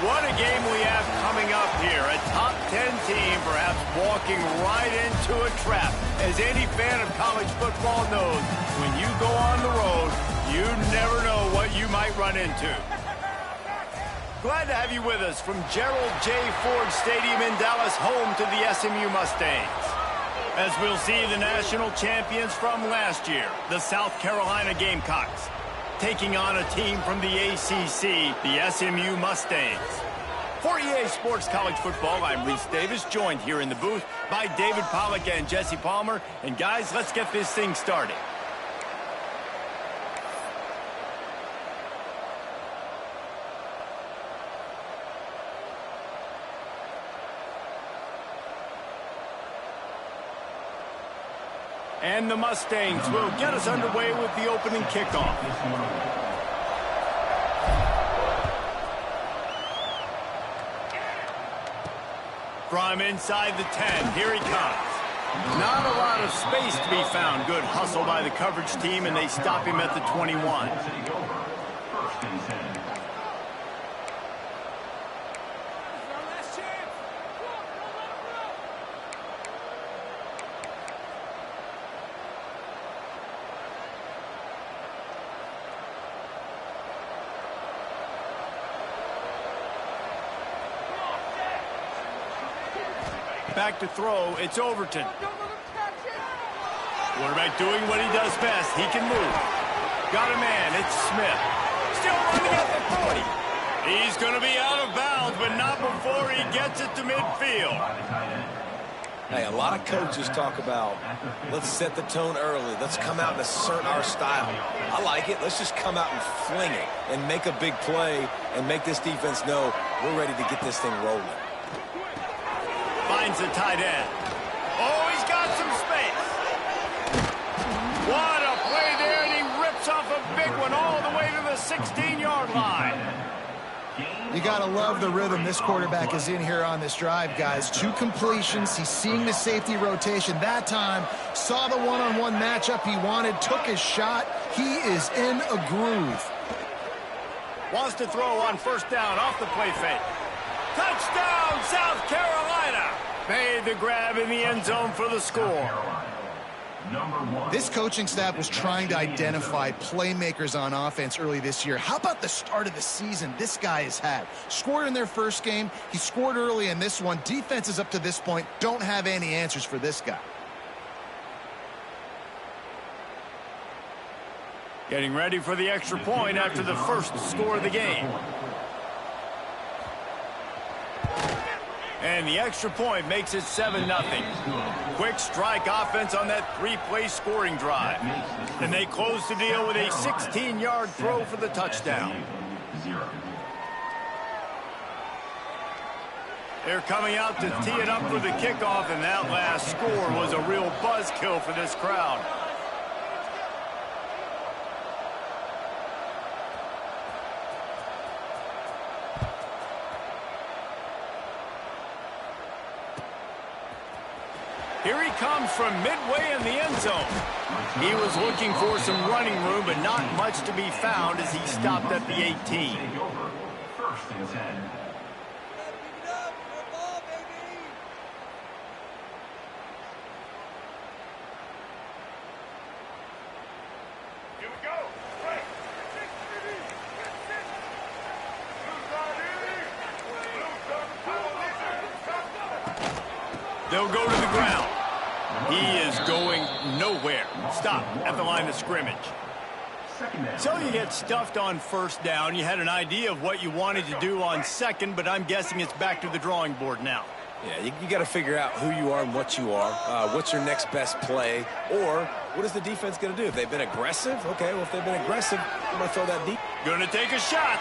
What a game we have coming up here. A top 10 team perhaps walking right into a trap. As any fan of college football knows, when you go on the road, you never know what you might run into. Glad to have you with us from Gerald J. Ford Stadium in Dallas, home to the SMU Mustangs. As we'll see the national champions from last year, the South Carolina Gamecocks, taking on a team from the ACC, the SMU Mustangs. For EA Sports College Football, I'm Reese Davis, joined here in the booth by David Pollack and Jesse Palmer. And guys, let's get this thing started. And the Mustangs will get us underway with the opening kickoff. From inside the 10, here he comes. Not a lot of space to be found. Good hustle by the coverage team, and they stop him at the 21. Back to throw, it's Overton. Quarterback doing what he does best. He can move. Got a man, it's Smith. Still running at the 40. He's going to be out of bounds, but not before he gets it to midfield. Hey, a lot of coaches talk about, let's set the tone early. Let's come out and assert our style. I like it. Let's just come out and fling it and make a big play and make this defense know we're ready to get this thing rolling. Finds the tight end. Oh, he's got some space. What a play there, and he rips off a big one all the way to the 16-yard line. You got to love the rhythm this quarterback is in here on this drive, guys. 2 completions. He's seeing the safety rotation. That time, saw the one-on-one matchup he wanted, took his shot. He is in a groove. Wants to throw on first down off the play fake. Touchdown, South Carolina! Made the grab in the end zone for the score. This coaching staff was trying to identify playmakers on offense early this year. How about the start of the season this guy has had? Scored in their first game. He scored early in this one. Defenses up to this point don't have any answers for this guy. Getting ready for the extra point after the first score of the game. And the extra point makes it 7-0. Quick strike offense on that 3-play scoring drive. And they close the deal with a 16-yard throw for the touchdown. They're coming out to tee it up for the kickoff, and that last score was a real buzzkill for this crowd. Here he comes from midway in the end zone. He was looking for some running room, but not much to be found as he stopped at the 18. First and 10. Here we go. Right. They'll go to the ground. He is going nowhere. Stop at the line of scrimmage. So you get stuffed on first down. You had an idea of what you wanted to do on second, but I'm guessing it's back to the drawing board now. Yeah, you got to figure out who you are and what you are. What's your next best play? Or what is the defense going to do? If they've been aggressive, okay, well, if they've been aggressive, I'm going to throw that deep. Going to take a shot.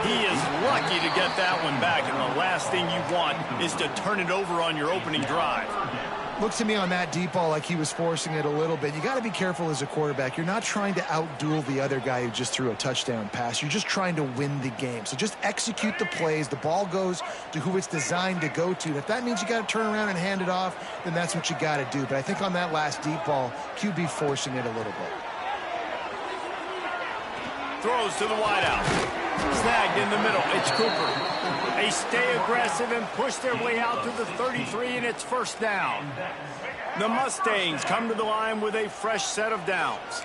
He is lucky to get that one back, and the last thing you want is to turn it over on your opening drive. Looks to me on that deep ball like he was forcing it a little bit. You got to be careful as a quarterback. You're not trying to outduel the other guy who just threw a touchdown pass. You're just trying to win the game. So just execute the plays. The ball goes to who it's designed to go to. If that means you got to turn around and hand it off, then that's what you got to do. But I think on that last deep ball, QB forcing it a little bit. Throws to the wideout. Snagged in the middle. It's Cooper. They stay aggressive and push their way out to the 33, and it's first down. The Mustangs come to the line with a fresh set of downs.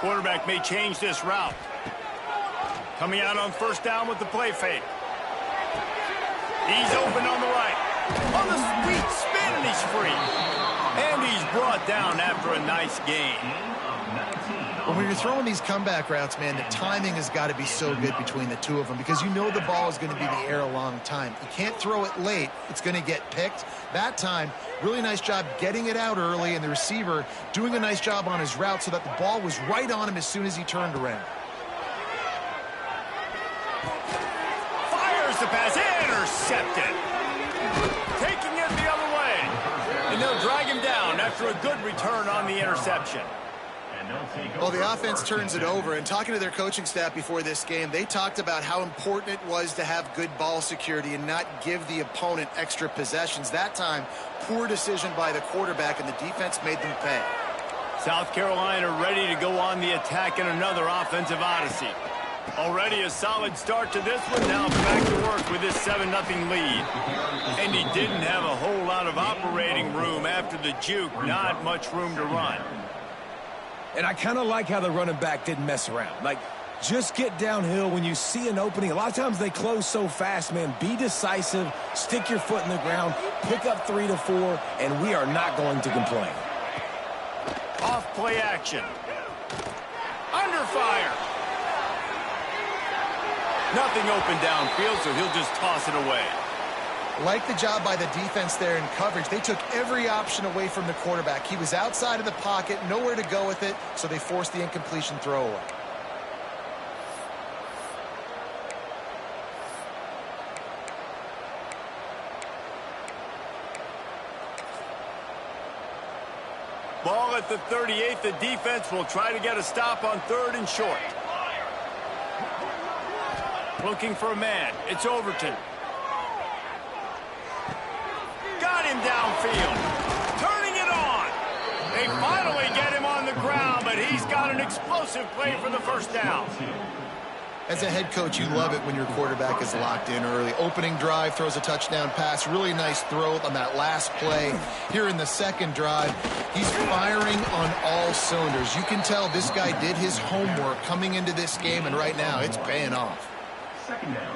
Quarterback may change this route. Coming out on first down with the play fake. He's open on the right. On the sweet spin, and he's free. And he's brought down after a nice gain. When you're throwing these comeback routes, man, the timing has got to be so good between the two of them because you know the ball is going to be in the air a long time. You can't throw it late. It's going to get picked. That time, really nice job getting it out early, and the receiver doing a nice job on his route so that the ball was right on him as soon as he turned around. Fires the pass, intercepted. Taking it the other way. And they'll drag him down after a good return on the interception. Well, the offense turns it over, and talking to their coaching staff before this game, they talked about how important it was to have good ball security and not give the opponent extra possessions. That time, poor decision by the quarterback, and the defense made them pay. South Carolina ready to go on the attack in another offensive odyssey. Already a solid start to this one. Now back to work with this 7-0 lead. And he didn't have a whole lot of operating room after the juke. Not much room to run. And I kind of like how the running back didn't mess around. Like, just get downhill when you see an opening. A lot of times they close so fast, man. Be decisive, stick your foot in the ground, pick up 3 to 4, and we are not going to complain. Off play action. Under fire. Nothing open downfield, so he'll just toss it away. Like the job by the defense there in coverage. They took every option away from the quarterback. He was outside of the pocket, nowhere to go with it, so they forced the incompletion throw away. Ball at the 38. The defense will try to get a stop on 3rd and short. Looking for a man. It's Overton. Got him downfield. Turning it on. They finally get him on the ground, but he's got an explosive play for the first down. As a head coach, you love it when your quarterback is locked in early. Opening drive, throws a touchdown pass. Really nice throw on that last play. Here in the second drive, he's firing on all cylinders. You can tell this guy did his homework coming into this game, and right now it's paying off. Second down.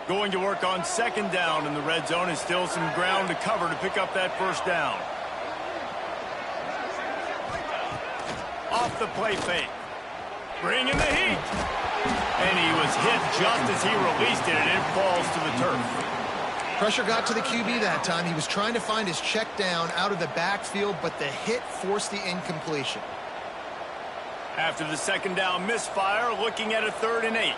Going to work on 2nd down in the red zone, and still some ground to cover to pick up that first down. Off the play fake. Bringing the heat. And he was hit just as he released it, and it falls to the turf. Pressure got to the QB that time. He was trying to find his check down out of the backfield, but the hit forced the incompletion. After the 2nd down misfire, looking at a 3rd and 8.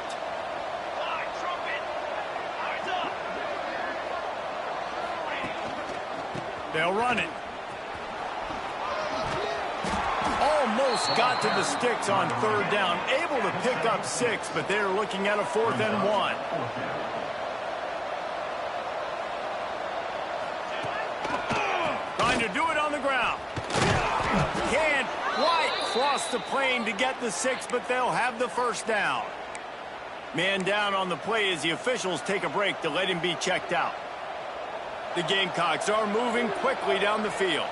They'll run it. Almost got to the sticks on 3rd down. Able to pick up 6, but they're looking at a 4th and 1. Trying to do it on the ground. Can't quite cross the plane to get the 6, but they'll have the first down. Man down on the play as the officials take a break to let him be checked out. The Gamecocks are moving quickly down the field.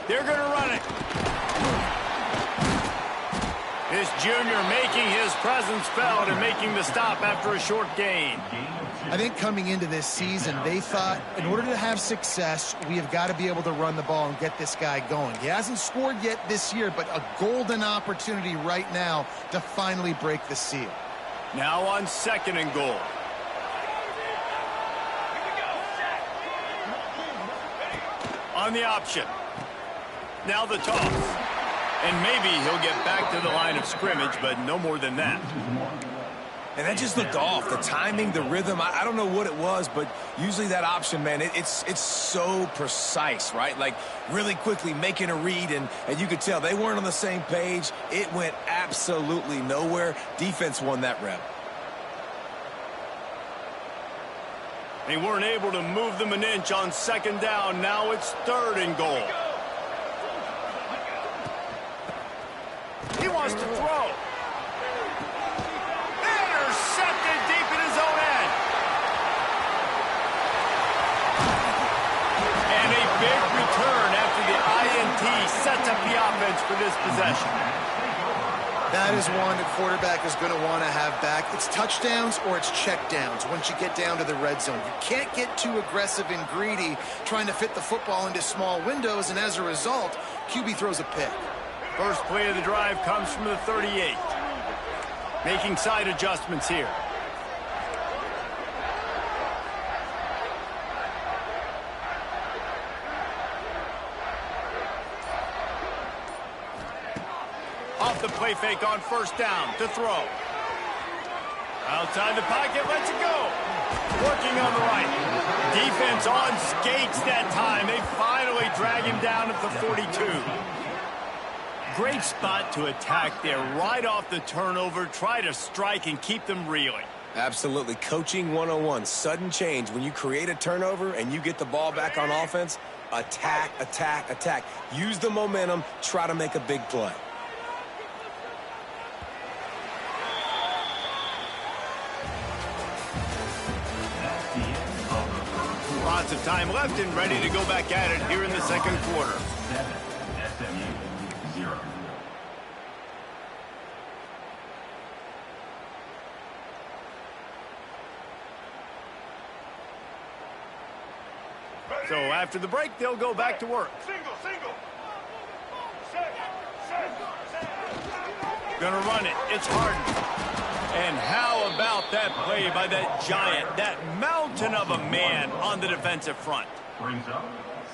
They're going to run it. This junior making his presence felt and making the stop after a short gain. I think coming into this season, they thought in order to have success, we have got to be able to run the ball and get this guy going. He hasn't scored yet this year, but a golden opportunity right now to finally break the seal. Now on 2nd and goal. On the option. Now the toss. And maybe he'll get back to the line of scrimmage, but no more than that. And that just looked off. The timing, the rhythm, I don't know what it was, but usually that option, man, it's so precise, right? Like really quickly making a read, and you could tell they weren't on the same page. It went absolutely nowhere. Defense won that rep. They weren't able to move them an inch on 2nd down. Now it's 3rd and goal. wants to throw. Intercepted deep in his own end. And a big return after the INT sets up the offense for this possession. That is one the quarterback is going to want to have back. It's touchdowns or it's checkdowns once you get down to the red zone. You can't get too aggressive and greedy trying to fit the football into small windows, and as a result, QB throws a pick. First play of the drive comes from the 38. Making side adjustments here. Off the play fake on first down to throw. Outside the pocket, lets it go. Working on the right. Defense on skates that time. They finally drag him down at the 42. Great spot to attack there. Right off the turnover. Try to strike and keep them reeling. Absolutely. Coaching 101. Sudden change. When you create a turnover and you get the ball back on offense, attack, attack, attack. Use the momentum. Try to make a big play. Lots of time left and ready to go back at it here in the second quarter. So after the break, they'll go back to work. Gonna run it. It's Harden. And how about that play by that giant, that mountain of a man on the defensive front?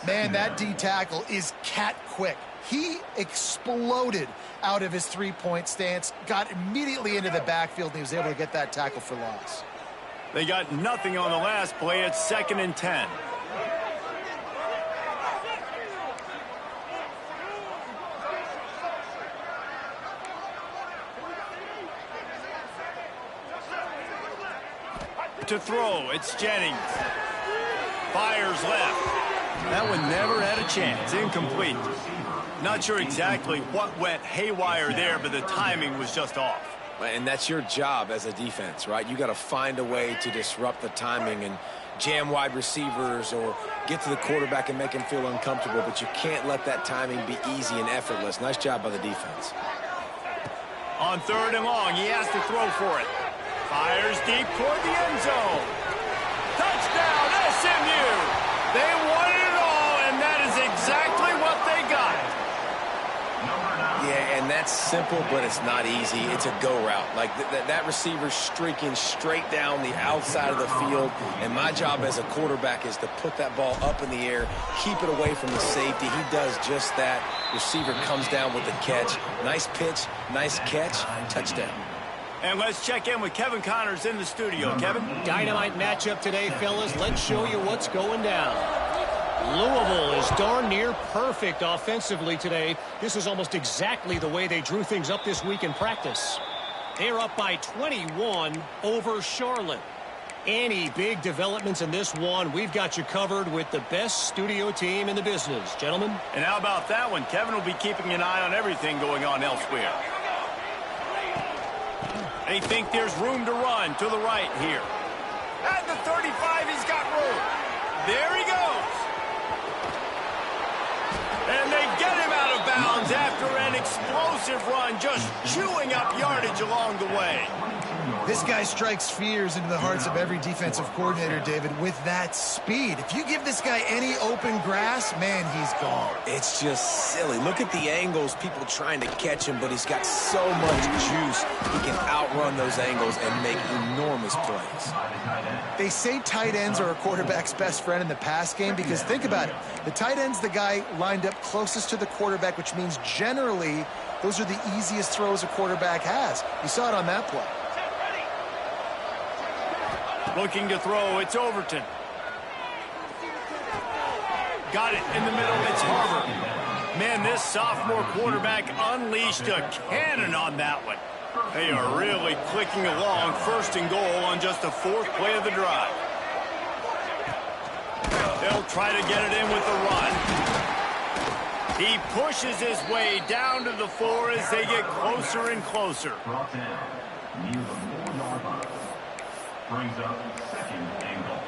Man, that D tackle is cat quick. He exploded out of his three-point stance, got immediately into the backfield, and he was able to get that tackle for loss. They got nothing on the last play. It's 2nd and 10. To throw, it's Jennings. Fires left. That one never had a chance. Incomplete. Not sure exactly what went haywire there, but the timing was just off. And that's your job as a defense, right? You got to find a way to disrupt the timing and jam wide receivers or get to the quarterback and make him feel uncomfortable, but you can't let that timing be easy and effortless. Nice job by the defense. On 3rd and long, he has to throw for it. Fires deep toward the end zone. Touchdown, SMU! They won it all, and that is exactly what they got. Yeah, and that's simple, but it's not easy. It's a go route. Like that receiver streaking straight down the outside of the field, and my job as a quarterback is to put that ball up in the air, keep it away from the safety. He does just that. Receiver comes down with the catch. Nice pitch, nice catch, touchdown. And let's check in with Kevin Connors in the studio. Kevin? Dynamite matchup today, fellas. Let's show you what's going down. Louisville is darn near perfect offensively today. This is almost exactly the way they drew things up this week in practice. They're up by 21 over Charlotte. Any big developments in this one, we've got you covered with the best studio team in the business. Gentlemen? And how about that one? Kevin will be keeping an eye on everything going on elsewhere. They think there's room to run to the right here. At the 35, he's got room. There he goes. And they get him out of bounds after an explosive run, just chewing up yardage along the way. This guy strikes fears into the hearts of every defensive coordinator, David, with that speed. If you give this guy any open grass, man, he's gone. It's just silly. Look at the angles, people trying to catch him, but he's got so much juice. He can outrun those angles and make enormous plays. They say tight ends are a quarterback's best friend in the pass game because think about it. The tight end's the guy lined up closest to the quarterback, which means generally those are the easiest throws a quarterback has. You saw it on that play. Looking to throw, it's Overton. Got it in the middle, it's Harvard. Man, this sophomore quarterback unleashed a cannon on that one. They are really clicking along, 1st and goal on just the 4th play of the drive. They'll try to get it in with the run. He pushes his way down to the floor as they get closer and closer. Brought down near the 4-yard line. Brings up second and goal.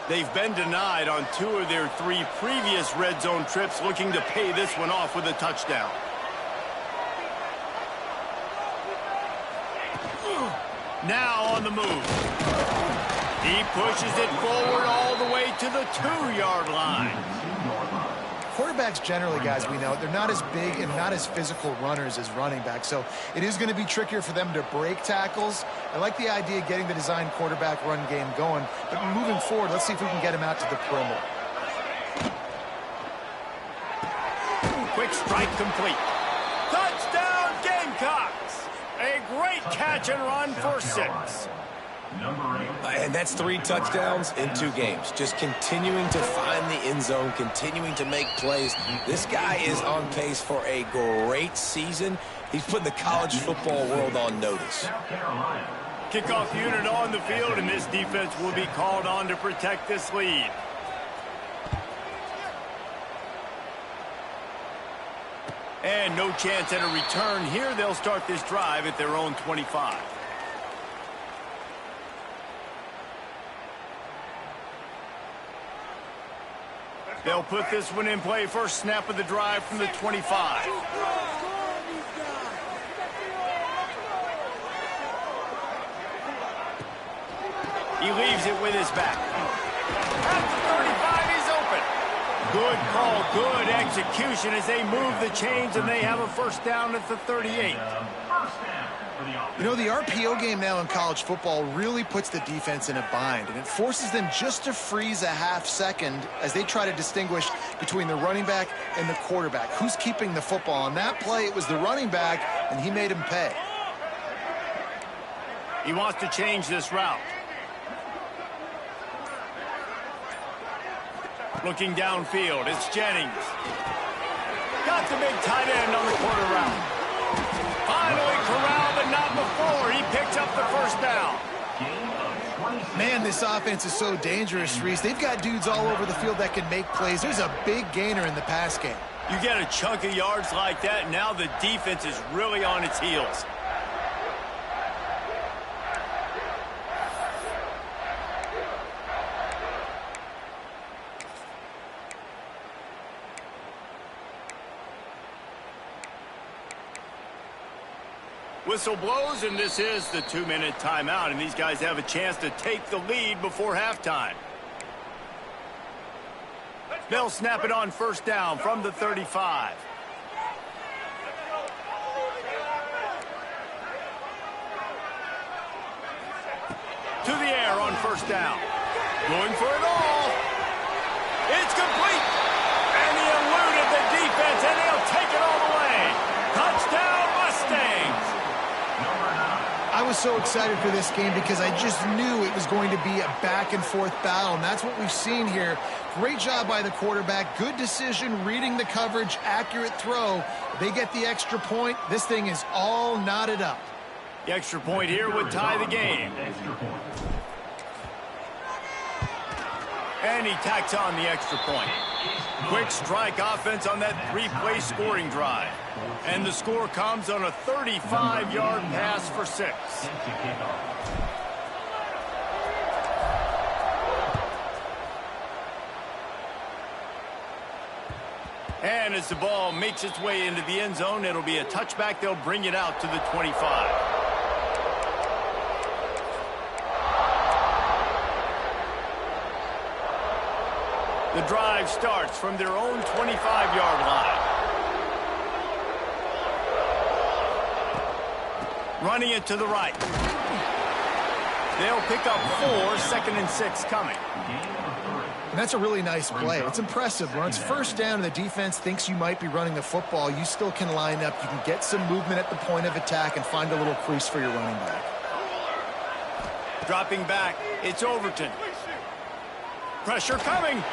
They've been denied on 2 of their 3 previous red zone trips, looking to pay this one off with a touchdown. Now on the move. He pushes it forward all the way to the 2-yard line. Quarterbacks generally, guys, we know, they're not as big and not as physical runners as running backs, so it is going to be trickier for them to break tackles. I like the idea of getting the design quarterback run game going, but moving forward, let's see if we can get him out to the perimeter. Quick strike complete. Touchdown Gamecocks! A great catch and run for 6. Number 8. And that's 3 touchdowns in 2 games. Just continuing to find the end zone, continuing to make plays. This guy is on pace for a great season. He's putting the college football world on notice. Kickoff unit on the field, and this defense will be called on to protect this lead. And no chance at a return here. They'll start this drive at their own 25. They'll put this one in play. First snap of the drive from the 25. He leaves it with his back. At the 35, he's open. Good call, good execution as they move the chains, and they have a first down at the 38. You know, the RPO game now in college football really puts the defense in a bind, and it forces them just to freeze a half second as they try to distinguish between the running back and the quarterback. Who's keeping the football? On that play, it was the running back, and he made him pay. He wants to change this route. Looking downfield, it's Jennings. Got the big tight end on the quarter route. Finally corralled, but not before. He picks up the first down. Man, this offense is so dangerous, Reese. They've got dudes all over the field that can make plays. There's a big gainer in the pass game. You get a chunk of yards like that, and now the defense is really on its heels. Whistle blows, and this is the 2-minute timeout, and these guys have a chance to take the lead before halftime. They'll snap it on first down from the 35. To the air on first down. Going for it all. It's complete. And he eluded the defense, and he'll take it all the way. Touchdown, Mustangs. I was so excited for this game because I just knew it was going to be a back-and-forth battle, and that's what we've seen here. Great job by the quarterback. Good decision, reading the coverage, accurate throw. They get the extra point. This thing is all knotted up. The extra point here would tie the game. And he tacks on the extra point. Quick strike offense on that 3-play scoring drive. And the score comes on a 35-yard pass for 6. And as the ball makes its way into the end zone, it'll be a touchback. They'll bring it out to the 25. The drive starts from their own 25-yard line. Running it to the right. They'll pick up 4, 2nd and 6 coming. And that's a really nice play. It's impressive. When it's first down and the defense thinks you might be running the football, you still can line up. You can get some movement at the point of attack and find a little crease for your running back. Dropping back, it's Overton. Pressure coming.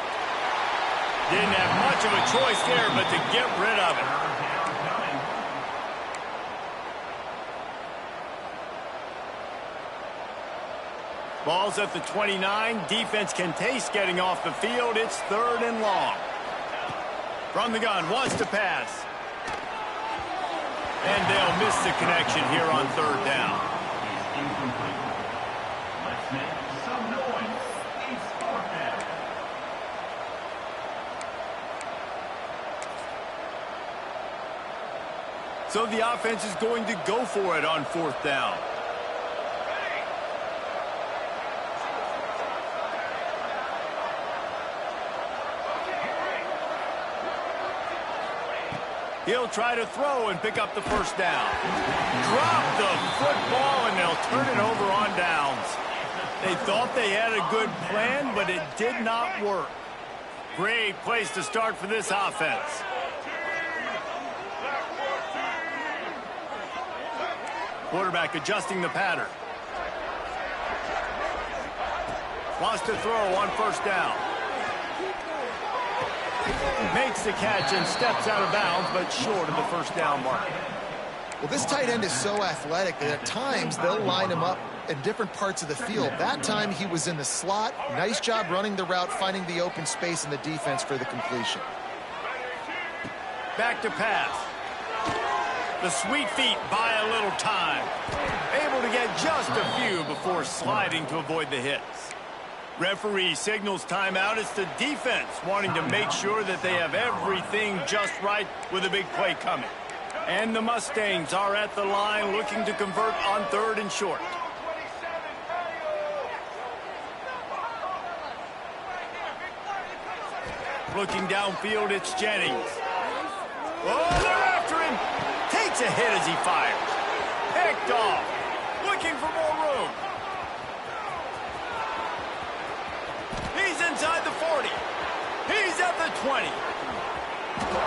Didn't have much of a choice there, but to get rid of it. Ball's at the 29. Defense can taste getting off the field. It's 3rd and long. From the gun, wants to pass. And they'll miss the connection here on 3rd down. Let's make some noise. It's 4th down. So the offense is going to go for it on 4th down. He'll try to throw and pick up the 1st down. Drop the football, and they'll turn it over on downs. They thought they had a good plan, but it did not work. Great place to start for this offense. Quarterback adjusting the pattern. Wants to throw on 1st down. Makes the catch and steps out of bounds, but short of the 1st down mark. Well, this tight end is so athletic that at times they'll line him up in different parts of the field. That time he was in the slot. Nice job running the route, finding the open space in the defense for the completion. Back to pass. The sweet feet buy a little time. Able to get just a few before sliding to avoid the hits. Referee signals timeout. It's the defense wanting to make sure that they have everything just right with a big play coming. And the Mustangs are at the line looking to convert on 3rd and short. Looking downfield, it's Jennings. Oh, they're after him. Takes a hit as he fires. Picked off. Looking for more room. He's inside the 40. He's at the 20.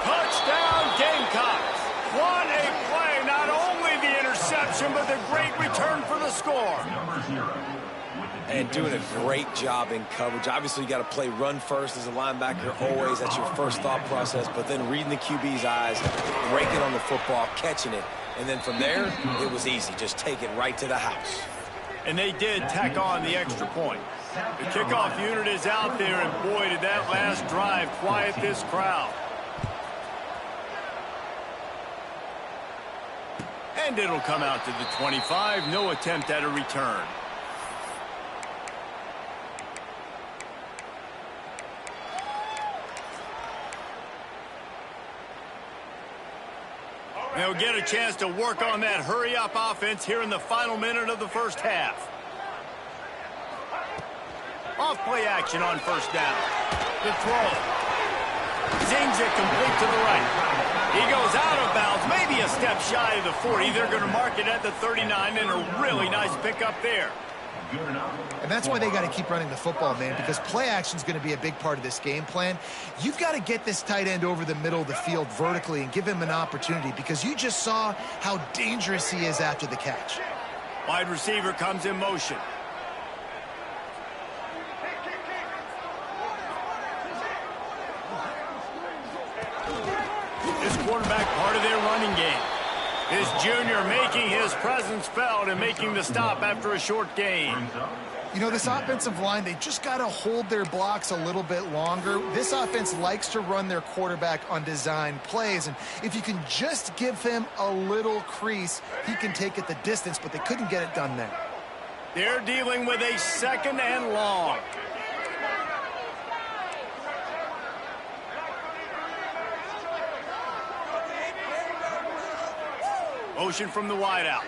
Touchdown, Gamecocks. What a play. Not only the interception, but the great return for the score. And doing a great job in coverage. Obviously, you got to play run first as a linebacker always. That's your first thought process. But then reading the QB's eyes, breaking on the football, catching it. And then from there, it was easy. Just take it right to the house. And they did tack on the extra point. The kickoff unit is out there, and boy, did that last drive quiet this crowd. And it'll come out to the 25. No attempt at a return. They'll get a chance to work on that hurry-up offense here in the final minute of the 1st half. Off-play action on 1st down. The throw. Zings it complete to the right. He goes out of bounds, maybe a step shy of the 40. They're going to mark it at the 39, and a really nice pickup there. And that's why they got to keep running the football, man, because play action is going to be a big part of this game plan. You've got to get this tight end over the middle of the field vertically and give him an opportunity, because you just saw how dangerous he is after the catch. Wide receiver comes in motion. This quarterback part of their running game. This junior making his presence felt and making the stop after a short gain. You know, this offensive line, they just got to hold their blocks a little bit longer. This offense likes to run their quarterback on design plays, and if you can just give him a little crease, he can take it the distance, but they couldn't get it done there. They're dealing with a 2nd and long. Motion from the wideout.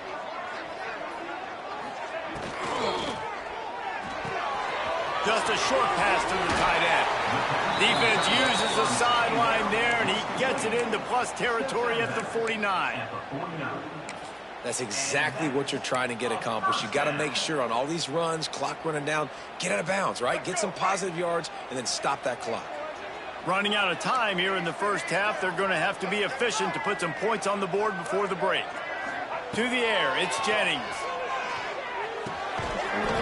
Just a short pass to the tight end. Defense uses the sideline there, and he gets it into plus territory at the 49. That's exactly what you're trying to get accomplished. You got to make sure on all these runs, clock running down, get out of bounds, right? Get some positive yards, and then stop that clock. Running out of time here in the 1st half. They're going to have to be efficient to put some points on the board before the break. To the air, it's Jennings.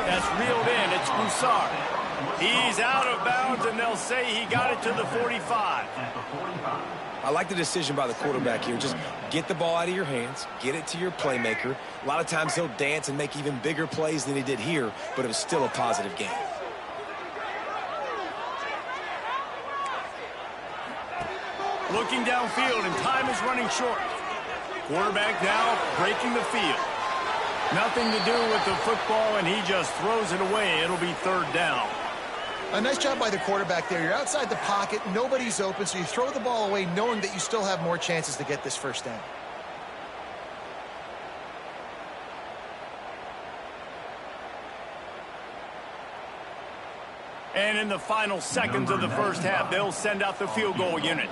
That's reeled in, it's Broussard. He's out of bounds, and they'll say he got it to the 45. I like the decision by the quarterback here. Just get the ball out of your hands, get it to your playmaker. A lot of times he'll dance and make even bigger plays than he did here, but it was still a positive game. Looking downfield, and time is running short. Quarterback now breaking the field. Nothing to do with the football, and he just throws it away. It'll be third down. A nice job by the quarterback there. You're outside the pocket, nobody's open, so you throw the ball away knowing that you still have more chances to get this first down. And in the final seconds of the first half, they'll send out the field goal unit.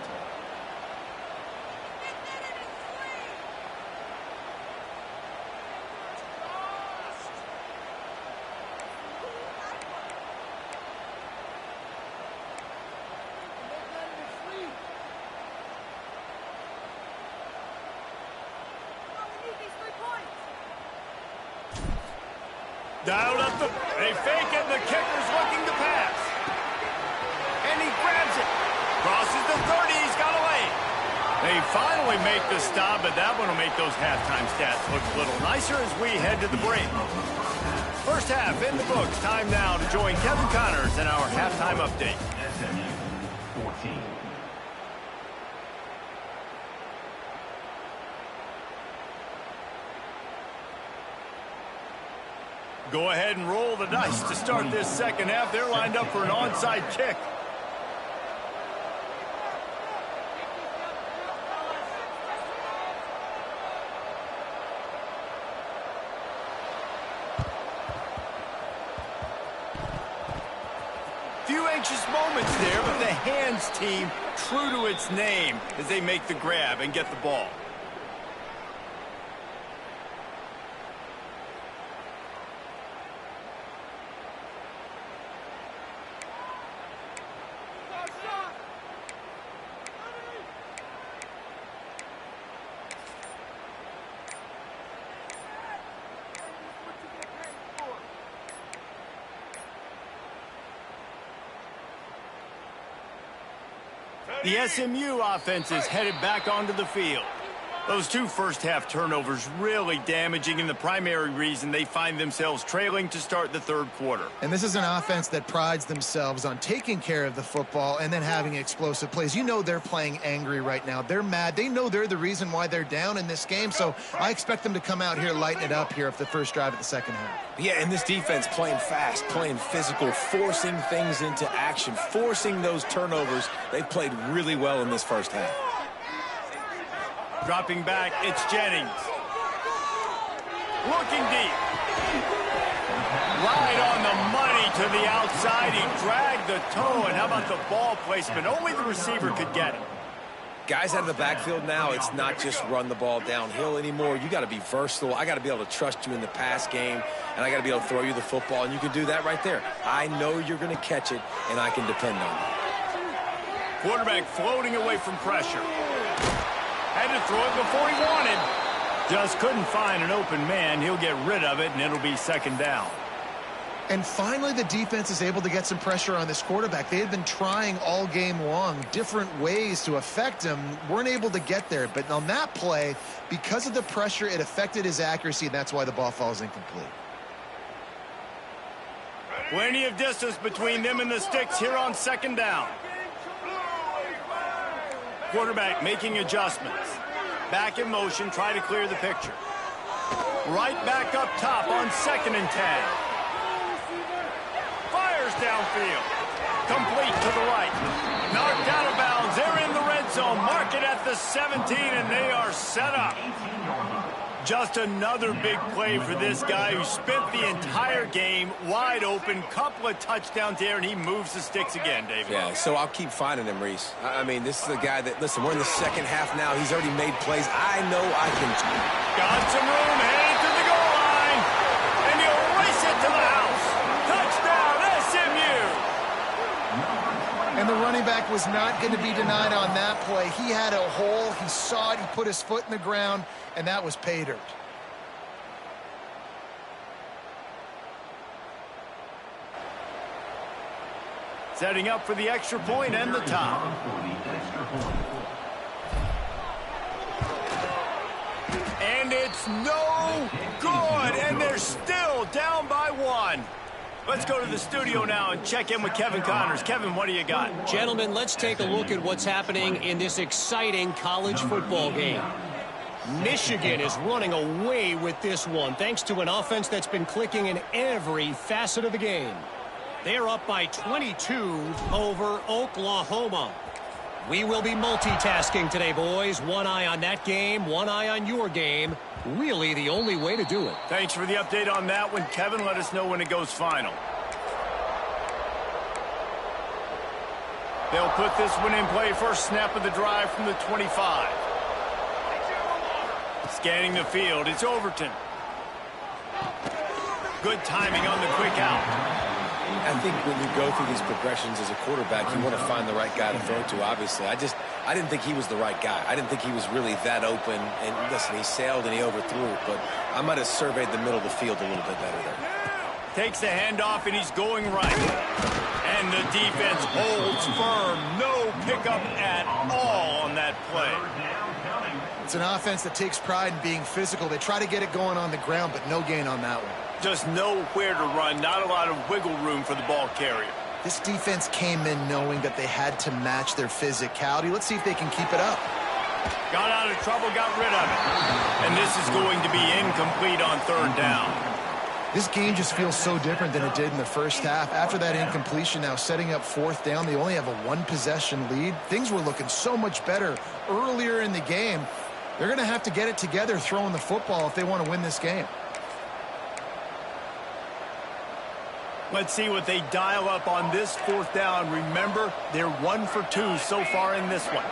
Dialed up they fake it, and the kicker's looking to pass. And he grabs it. Crosses the 30, he's got away. They finally make the stop, but that one will make those halftime stats look a little nicer as we head to the break. First half in the books. Time now to join Kevin Connors in our halftime update. SZN 14. Go ahead and roll the dice to start this second half. They're lined up for an onside kick. Few anxious moments there, but the hands team true to its name as they make the grab and get the ball. The SMU offense is headed back onto the field. Those two first-half turnovers really damaging, and the primary reason they find themselves trailing to start the third quarter. And this is an offense that prides themselves on taking care of the football and then having explosive plays. You know they're playing angry right now. They're mad. They know they're the reason why they're down in this game, so I expect them to come out here, lighten it up here for the first drive of the second half. Yeah, and this defense playing fast, playing physical, forcing things into action, forcing those turnovers. They've played really well in this first half. Dropping back, it's Jennings. Looking deep. Right on the money to the outside. He dragged the toe, and how about the ball placement? Only the receiver could get it. Guys out of the backfield now, it's not just run the ball downhill anymore. You got to be versatile. I got to be able to trust you in the pass game, and I got to be able to throw you the football, and you can do that right there. I know you're going to catch it, and I can depend on you. Quarterback floating away from pressure. Had to throw it before he wanted. Just couldn't find an open man. He'll get rid of it, and it'll be second down. And finally, the defense is able to get some pressure on this quarterback. They had been trying all game long, different ways to affect him. Weren't able to get there. But on that play, because of the pressure, it affected his accuracy, and that's why the ball falls incomplete. Plenty of distance between them and the sticks here on second down. Quarterback making adjustments. Back in motion, try to clear the picture. Right back up top on 2nd and 10. Fires downfield. Complete to the right. Knocked out of bounds. They're in the red zone. Mark it at the 17, and they are set up. Just another big play for this guy who spent the entire game wide open. Couple of touchdowns there, and he moves the sticks again, David. Yeah, so I'll keep finding him, Reese. I mean, this is the guy that, listen, we're in the second half now. He's already made plays. I know I can. Got some room, headed to the goal line, and he'll race it to the house. Touchdown, SMU. And the running back was not going to be denied on that play. He had a hole. He saw it. He put his foot in the ground, and that was pay dirt. Setting up for the extra point and the top. And it's no good, and they're still down by 1. Let's go to the studio now and check in with Kevin Connors. Kevin, what do you got? Gentlemen, let's take a look at what's happening in this exciting college football game. Michigan is running away with this one thanks to an offense that's been clicking in every facet of the game. They're up by 22 over Oklahoma. We will be multitasking today, boys. One eye on that game, one eye on your game. Really the only way to do it. Thanks for the update on that one, Kevin. Let us know when it goes final. They'll put this one in play. First snap of the drive from the 25. Scanning the field, it's Overton. Good timing on the quick out. I think when you go through these progressions as a quarterback, you want to find the right guy to throw to, obviously. I didn't think he was the right guy. I didn't think he was really that open. And listen, he sailed and he overthrew it, but I might have surveyed the middle of the field a little bit better there. Takes the handoff and he's going right. And the defense holds firm. No pickup at all on that play. It's an offense that takes pride in being physical. They try to get it going on the ground, but no gain on that one. Just nowhere to run. Not a lot of wiggle room for the ball carrier. This defense came in knowing that they had to match their physicality. Let's see if they can keep it up. Got out of trouble, got rid of it. And this is going to be incomplete on third down. This game just feels so different than it did in the first half. After that incompletion, now setting up fourth down, they only have a one-possession lead. Things were looking so much better earlier in the game. They're going to have to get it together throwing the football if they want to win this game. Let's see what they dial up on this fourth down. Remember, they're 1 for 2 so far in this one.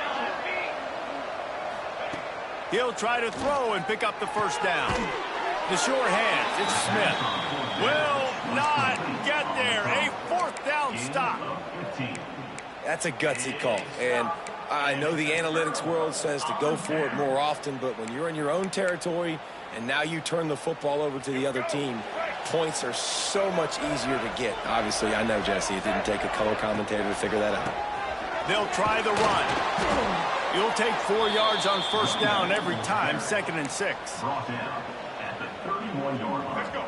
He'll try to throw and pick up the first down. The sure hands, it's Smith. Will not get there. A fourth down stop. That's a gutsy call. And I know the analytics world says to go for it more often, but when you're in your own territory and now you turn the football over to the other team, points are so much easier to get. Obviously, I know, Jesse, it didn't take a color commentator to figure that out. They'll try the run. You'll take 4 yards on first down every time, 2nd and 6. Brought down at the 31-yard line. Let's go.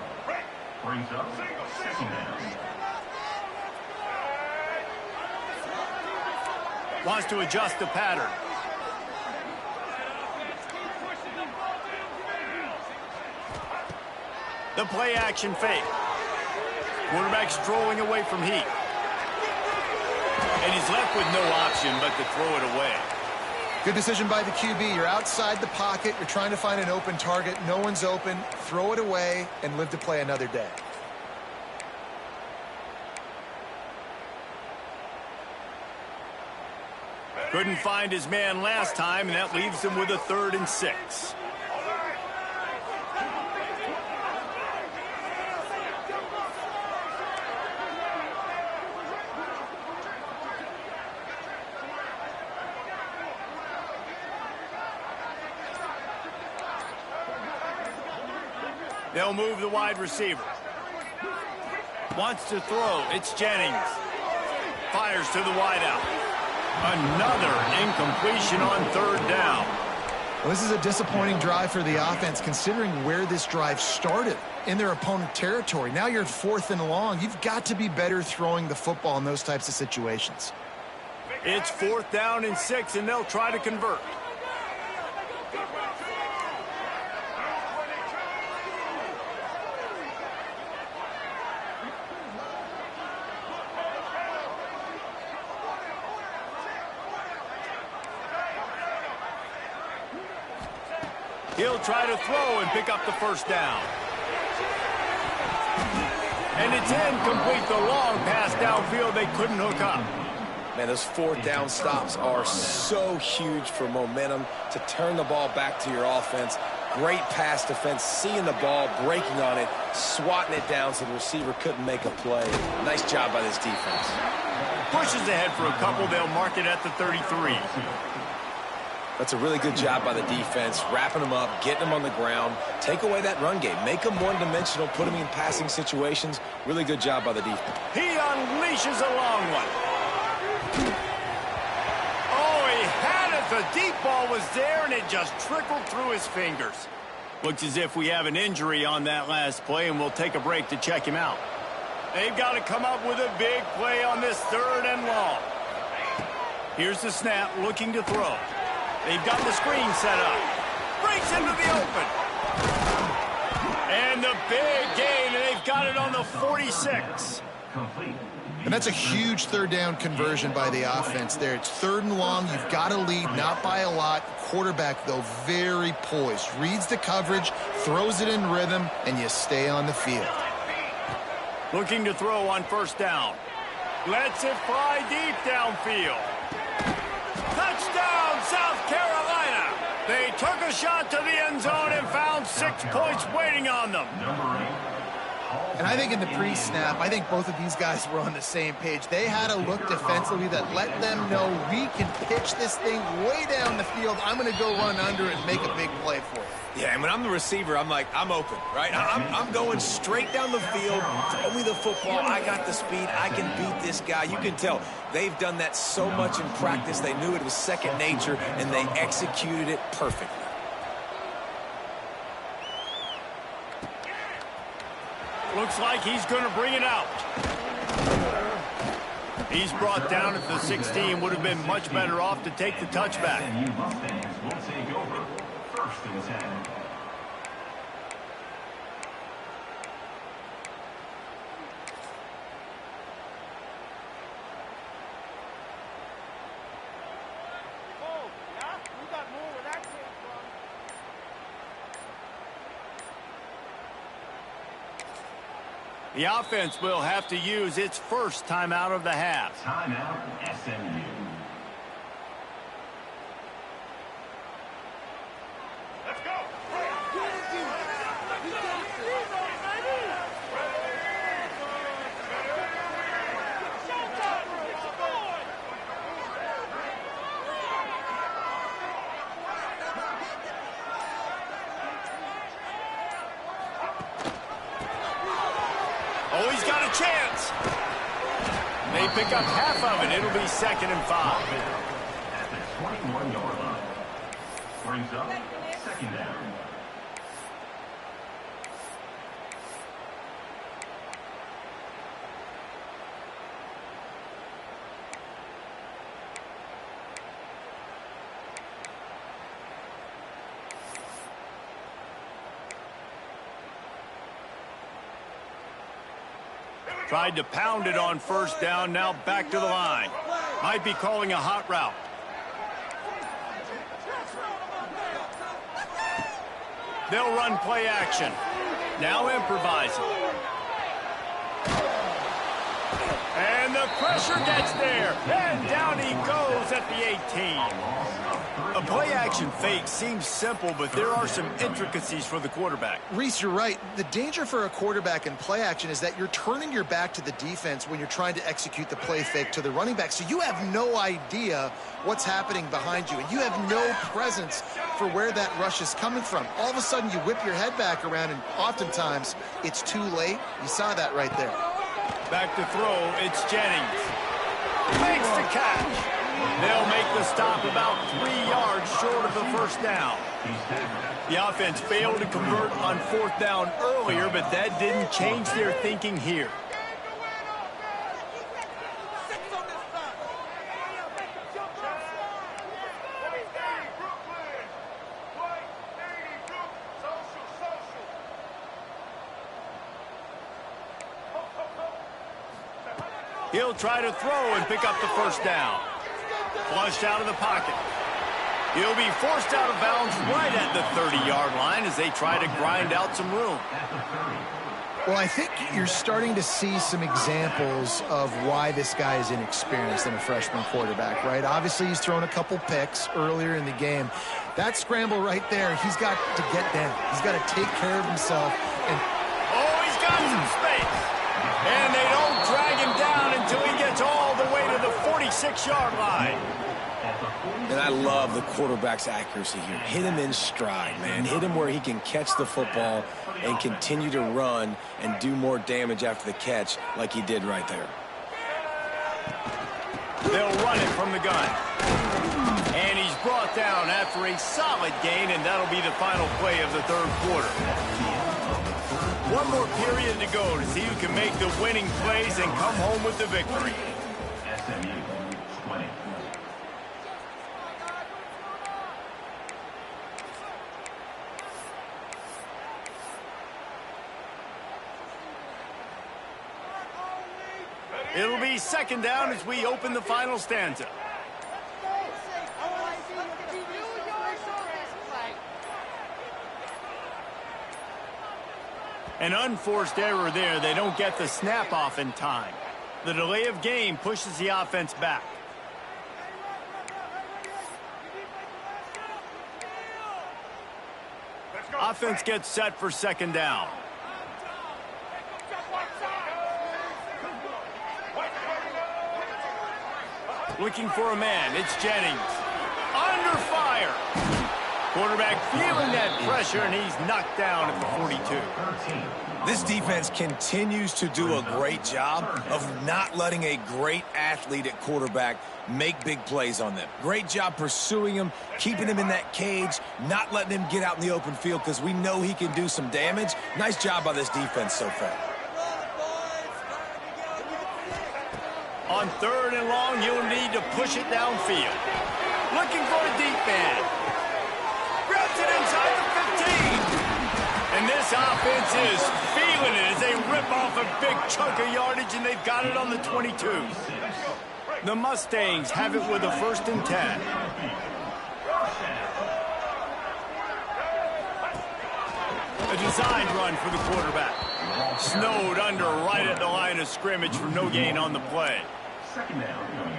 Brings up second down. Wants to adjust the pattern. The play action fake. Quarterback strolling away from heat. And he's left with no option but to throw it away. Good decision by the QB. You're outside the pocket. You're trying to find an open target. No one's open. Throw it away and live to play another day. Couldn't find his man last time, and that leaves him with a 3rd and 6. They'll move the wide receiver. Wants to throw. It's Jennings. Fires to the wideout. Another incompletion on 3rd down. Well, this is a disappointing drive for the offense, considering where this drive started in their opponent territory. Now you're 4th and long. You've got to be better throwing the football in those types of situations. It's 4th down and 6, and they'll try to convert. He'll try to throw and pick up the first down. And it's incomplete. The long pass downfield, they couldn't hook up. Man, those 4th down stops are so huge for momentum to turn the ball back to your offense. Great pass defense, seeing the ball, breaking on it, swatting it down so the receiver couldn't make a play. Nice job by this defense. Pushes ahead for a couple. They'll mark it at the 33. That's a really good job by the defense, wrapping them up, getting them on the ground, take away that run game, make them one-dimensional, put them in passing situations. Really good job by the defense. He unleashes a long one. The deep ball was there, and it just trickled through his fingers. Looks as if we have an injury on that last play, and we'll take a break to check him out. They've got to come up with a big play on this 3rd and long. Here's the snap, looking to throw. They've got the screen set up. Breaks into the open. And the big gain, and they've got it on the 46. And that's a huge 3rd down conversion by the offense there. It's 3rd and long. You've got to lead, not by a lot. Quarterback, though, very poised. Reads the coverage, throws it in rhythm, and you stay on the field. Looking to throw on 1st down. Lets it fly deep downfield. Touchdown, South Carolina. They took a shot to the end zone and found 6 points waiting on them. And I think in the pre-snap, I think both of these guys were on the same page. They had a look defensively that let them know we can pitch this thing way down the field. I'm going to go run under it and make a big play for it. Yeah, and when I'm the receiver, I'm like, I'm open, right? I'm going straight down the field. Throw me the football. I got the speed. I can beat this guy. You can tell they've done that so much in practice. They knew it was second nature, and they executed it perfectly. Looks like he's going to bring it out. He's brought down at the 16. Would have been much better off to take the touchback. SZN Mustangs will take over 1st and 10. The offense will have to use its 1st timeout of the half. Timeout, SMU. Let's go. Oh, he's got a chance. They pick up half of it. It'll be 2nd and 5. At the 21-yard line. Brings up 2nd down. Tried to pound it on 1st down, now back to the line. Might be calling a hot route. They'll run play action. Now improvising. And the pressure gets there. And down he goes at the 18. A play-action fake seems simple, but there are some intricacies for the quarterback. Reese, you're right. The danger for a quarterback in play action is that you're turning your back to the defense when you're trying to execute the play fake to the running back. So you have no idea what's happening behind you, and you have no presence for where that rush is coming from. All of a sudden, you whip your head back around, and oftentimes it's too late. You saw that right there. Back to throw, it's Jennings. Makes the catch. They'll make the stop about 3 yards short of the 1st down. The offense failed to convert on 4th down earlier, but that didn't change their thinking here. He'll try to throw and pick up the 1st down. Flushed out of the pocket. He'll be forced out of bounds right at the 30-yard line as they try to grind out some room. Well, I think you're starting to see some examples of why this guy is inexperienced in a freshman quarterback, right? Obviously, he's thrown a couple picks earlier in the game. That scramble right there, he's got to get down. He's got to take care of himself. Oh, he's got some space. And they don't drag him down until he gets all the way to the 46-yard line. And I love the quarterback's accuracy here. Hit him in stride, man. Hit him where he can catch the football and continue to run and do more damage after the catch like he did right there. They'll run it from the gun. And he's brought down after a solid gain, and that'll be the final play of the third quarter. One more period to go to see who can make the winning plays and come home with the victory. SMU 20. It'll be second down as we open the final stanza. An unforced error there. They don't get the snap off in time. The delay of game pushes the offense back. Offense gets set for second down. Looking for a man. It's Jennings. Under fire. Quarterback feeling that pressure, and he's knocked down at the 42. This defense continues to do a great job of not letting a great athlete at quarterback make big plays on them. Great job pursuing him, keeping him in that cage, not letting him get out in the open field because we know he can do some damage. Nice job by this defense so far. On third and long, you'll need to push it downfield. Looking for a deep man. Grabs it inside the 15. And this offense is feeling it as they rip off a big chunk of yardage, and they've got it on the 22. The Mustangs have it with a 1st and 10. A designed run for the quarterback. Snowed under right at the line of scrimmage for no gain on the play.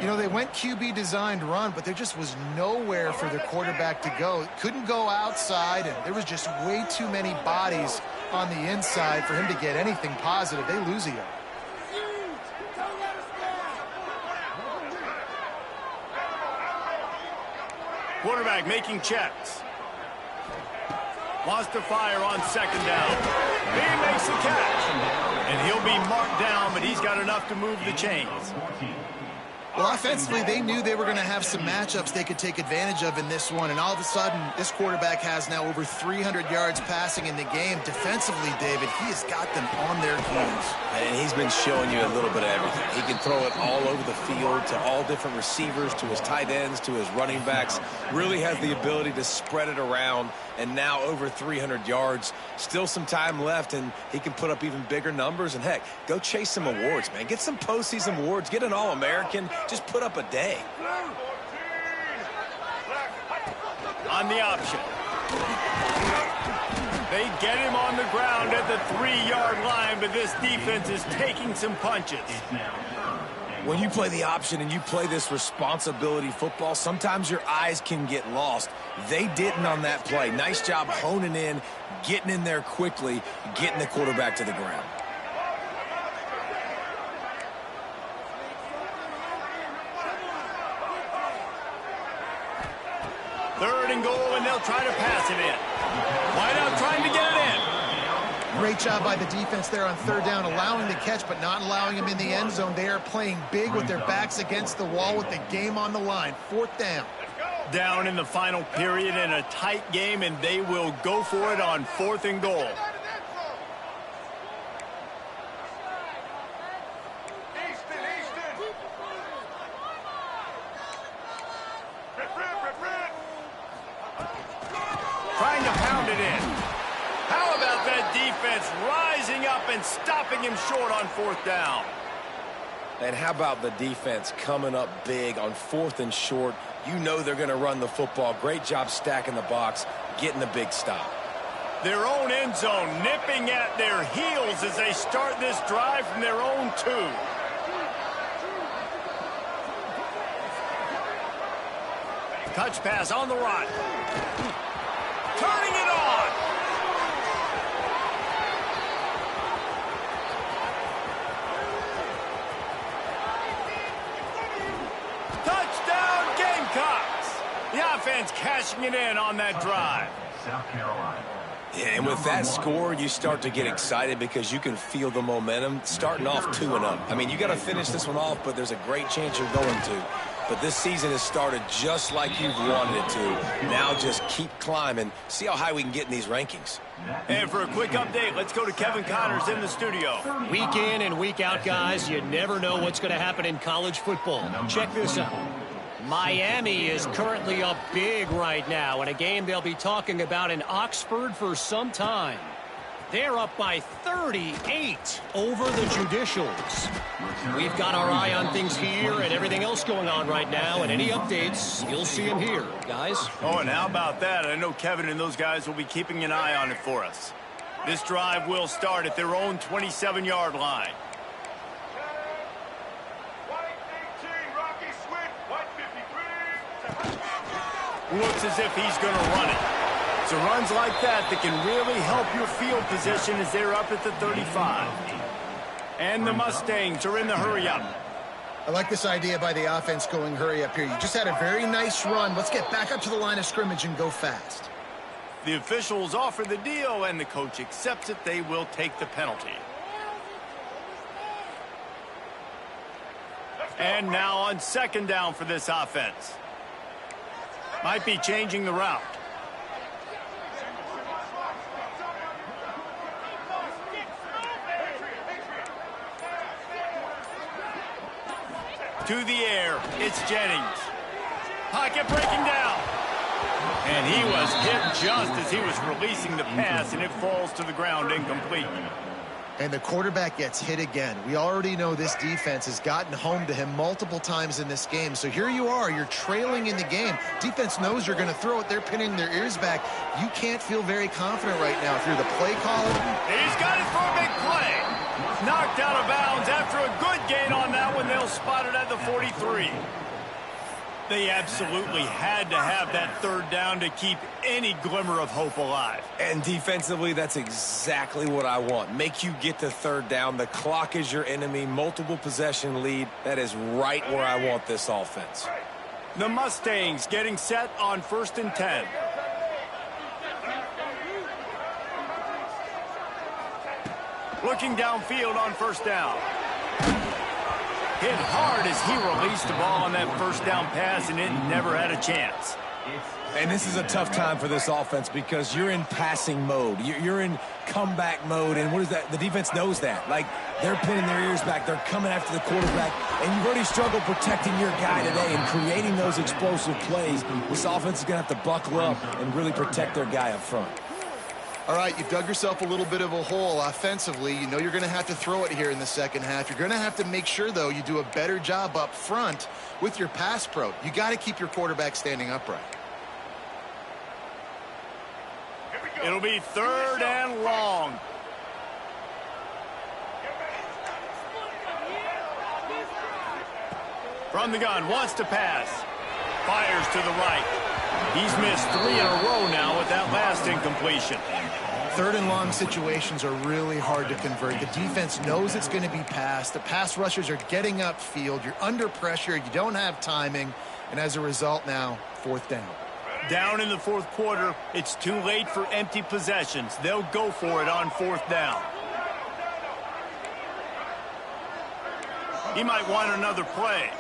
You know, they went QB designed run, but there just was nowhere for the quarterback to go. Couldn't go outside, and there was just way too many bodies on the inside for him to get anything positive. They lose a yard. Quarterback making checks. Wants to fire on second down. He makes the catch. And he'll be marked down, but he's got enough to move the chains. Well, offensively, they knew they were going to have some matchups they could take advantage of in this one, and all of a sudden, this quarterback has now over 300 yards passing in the game. Defensively, David, he has got them on their heels. And he's been showing you a little bit of everything. He can throw it all over the field to all different receivers, to his tight ends, to his running backs. Really has the ability to spread it around, and now over 300 yards. Still some time left, and he can put up even bigger numbers. And, heck, go chase some awards, man. Get some postseason awards. Get an All-American. Just put up a day. On the option. They get him on the ground at the 3-yard line, but this defense is taking some punches. When you play the option and you play this responsibility football, sometimes your eyes can get lost. They didn't on that play. Nice job honing in, getting in there quickly, getting the quarterback to the ground. Third and goal, and they'll try to pass it in. Wideout trying to get it in. Great job by the defense there on third down, allowing the catch but not allowing him in the end zone. They are playing big with their backs against the wall with the game on the line. 4th down. Down in the final period in a tight game, and they will go for it on 4th and goal. Trying to pound it in. How about that defense rising up and stopping him short on 4th down? And how about the defense coming up big on 4th and short? You know they're going to run the football. Great job stacking the box, getting the big stop. Their own end zone nipping at their heels as they start this drive from their own 2. Touch pass on the run. Turning it on. Touchdown Gamecocks. The offense cashing it in on that drive. South Carolina. Yeah, and with that score, you start to get excited because you can feel the momentum starting off 2-0. I mean, you got to finish this one off, but there's a great chance you're going to. But this season has started just like you've wanted it to. Now just keep climbing. See how high we can get in these rankings. And for a quick update, let's go to Kevin Connors in the studio. Week in and week out, guys, you never know what's going to happen in college football. Check this out. Miami is currently up big right now in a game they'll be talking about in Oxford for some time. They're up by 38 over the Judicials. We've got our eye on things here and everything else going on right now, and any updates, you'll see them here, guys. Oh, and how about that? I know Kevin and those guys will be keeping an eye on it for us. This drive will start at their own 27-yard line. Looks as if he's going to run it. So runs like that can really help your field position as they're up at the 35. And the Mustangs are in the hurry-up. I like this idea by the offense going hurry up here. You just had a very nice run. Let's get back up to the line of scrimmage and go fast. The officials offer the deal, and the coach accepts it. They will take the penalty. And now on second down for this offense. Might be changing the route. To the air, it's Jennings. Pocket breaking down. And he was hit just as he was releasing the pass, and it falls to the ground incomplete. And the quarterback gets hit again. We already know this defense has gotten home to him multiple times in this game. So here you are, you're trailing in the game. Defense knows you're going to throw it. They're pinning their ears back. You can't feel very confident right now if you're the play caller. He's got it for a big play. Knocked out of bounds after a good gain on that one. They'll spot it at the 43. They absolutely had to have that third down to keep any glimmer of hope alive. And defensively, that's exactly what I want. Make you get to third down. The clock is your enemy. Multiple possession lead. That is right where I want this offense. The Mustangs getting set on 1st and 10. Looking downfield on first down. Hit hard as he released the ball on that first down pass, and it never had a chance. And this is a tough time for this offense because you're in passing mode. You're in comeback mode, and what is that? The defense knows that. Like, they're pinning their ears back. They're coming after the quarterback, and you've already struggled protecting your guy today and creating those explosive plays. This offense is going to have to buckle up and really protect their guy up front. All right, you've dug yourself a little bit of a hole offensively. You know you're going to have to throw it here in the second half. You're going to have to make sure, though, you do a better job up front with your pass pro. You got to keep your quarterback standing upright. It'll be 3rd and long. From the gun, wants to pass. Fires to the right. He's missed 3 in a row now with that last incompletion. 3rd and long situations are really hard to convert. The defense knows it's going to be passed. The pass rushers are getting upfield. You're under pressure. You don't have timing. And as a result now, 4th down. Down in the 4th quarter, it's too late for empty possessions. They'll go for it on 4th down. He might want another play.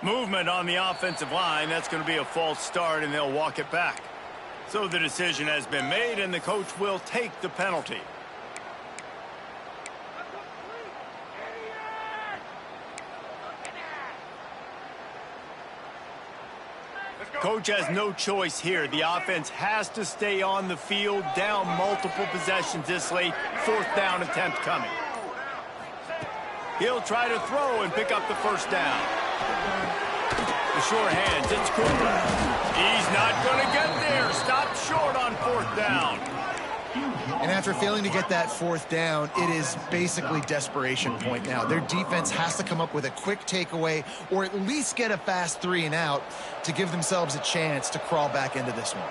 Movement on the offensive line. That's going to be a false start, and they'll walk it back. So the decision has been made, and the coach will take the penalty. Coach has no choice here. The offense has to stay on the field, down multiple possessions this late. 4th down attempt coming. He'll try to throw and pick up the first down. The short hands, it's Cooper. He's not going to get there. Stopped short on 4th down. And after failing to get that 4th down, it is basically desperation point now. Their defense has to come up with a quick takeaway or at least get a fast 3 and out to give themselves a chance to crawl back into this one.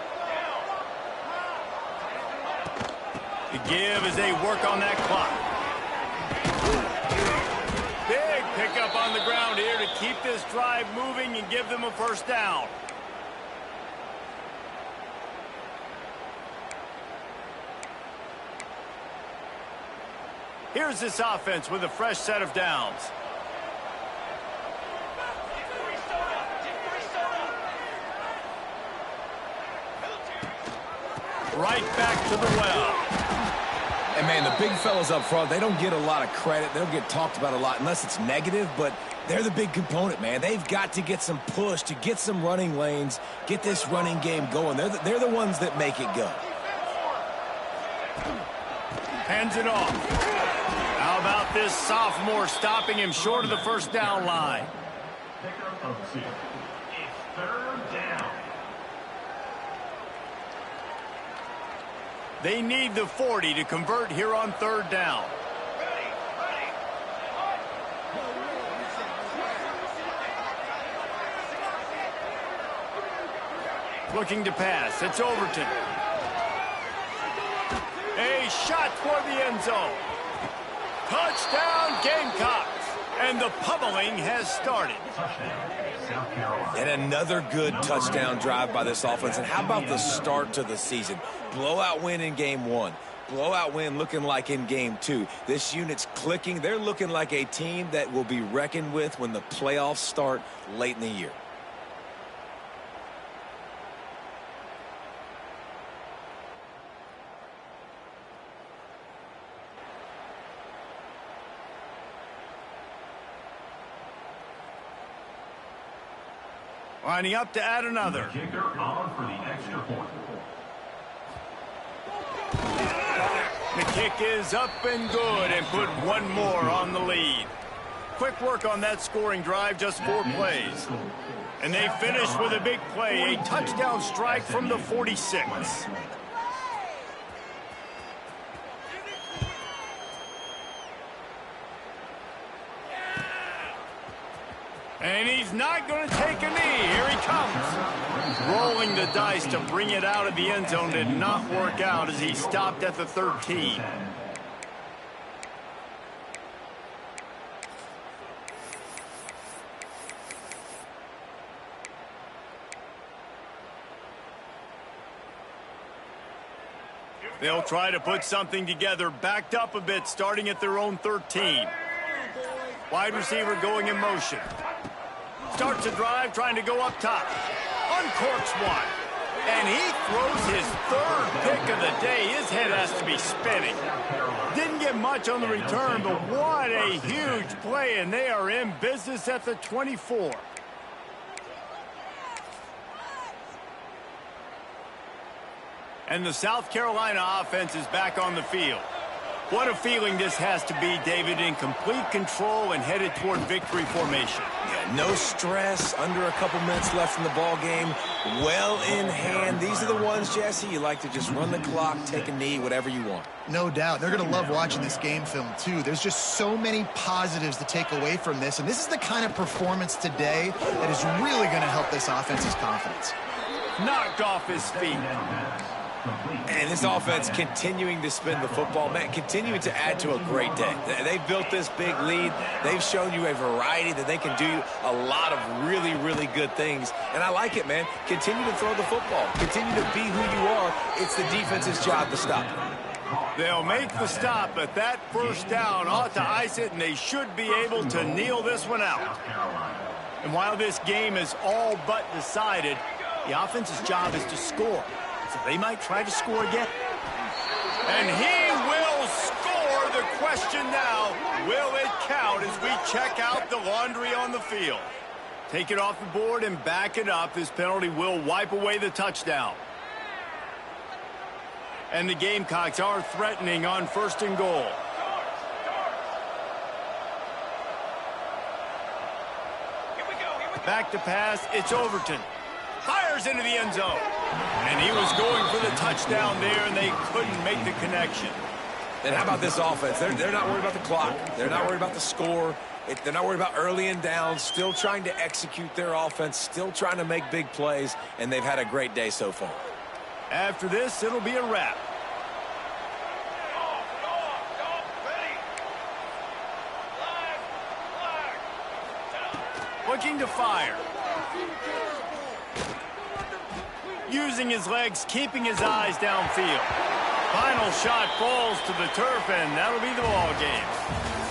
The give as they work on that clock. Big pickup on the ground here to keep this drive moving and give them a first down. Here's this offense with a fresh set of downs. Right back to the well. And, man, the big fellas up front, they don't get a lot of credit. They don't get talked about a lot unless it's negative, but they're the big component, man. They've got to get some push, to get some running lanes, get this running game going. They're the ones that make it go. Hands it off. How about this sophomore stopping him short of the first down line? Pickup of 2. It's 3rd down. They need the 40 to convert here on 3rd down. Looking to pass. It's Overton. A shot toward the end zone. Touchdown, Gamecocks. And the pummeling has started. And another good touchdown drive by this offense. And how about the start to the season? Blowout win in game 1. Blowout win looking like in game 2. This unit's clicking. They're looking like a team that will be reckoned with when the playoffs start late in the year. Lining up to add another. Kicker on for the extra point. The kick is up and good and put one more on the lead. Quick work on that scoring drive, just 4 plays. And they finish with a big play, a touchdown strike from the 46. And he's not going to take a knee. Here he comes. Rolling the dice to bring it out of the end zone did not work out as he stopped at the 13. They'll try to put something together, backed up a bit, starting at their own 13. Wide receiver going in motion. Starts a drive, trying to go up top. Uncorks one. And he throws his 3rd pick of the day. His head has to be spinning. Didn't get much on the return, but what a huge play, and they are in business at the 24. And the South Carolina offense is back on the field. What a feeling this has to be, David, in complete control and headed toward victory formation. Yeah, no stress, under a couple minutes left in the ball game, well in hand. These are the ones, Jesse, you like to just run the clock, take a knee, whatever you want. No doubt. They're going to love watching this game film, too. There's just so many positives to take away from this, and this is the kind of performance today that is really going to help this offense's confidence. Knocked off his feet. And this offense continuing to spin the football, man, continuing to add to a great day. They've built this big lead. They've shown you a variety that they can do a lot of really, really good things. And I like it, man. Continue to throw the football. Continue to be who you are. It's the defense's job to stop it. They'll make the stop, but that first down ought to ice it, and they should be able to kneel this one out. And while this game is all but decided, the offense's job is to score. So they might try to score again. And he will score. The question now, will it count as we check out the laundry on the field? Take it off the board and back it up. This penalty will wipe away the touchdown. And the Gamecocks are threatening on 1st and goal. Back to pass, it's Overton. Fires into the end zone. And he was going for the touchdown there, and they couldn't make the connection. And how about this offense? They're not worried about the clock. They're not worried about the score. They're not worried about early and down. Still trying to execute their offense. Still trying to make big plays. And they've had a great day so far. After this, it'll be a wrap. looking to fire. Using his legs, keeping his eyes downfield. Final shot falls to the turf, and that'll be the ball game.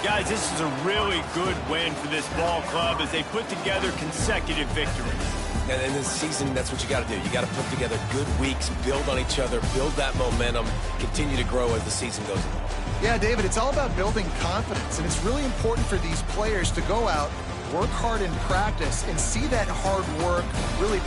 Guys, this is a really good win for this ball club as they put together consecutive victories. And in this season, that's what you got to do. You got to put together good weeks, build on each other, build that momentum, continue to grow as the season goes on. Yeah, David, it's all about building confidence, and it's really important for these players to go out, work hard in practice, and see that hard work really pay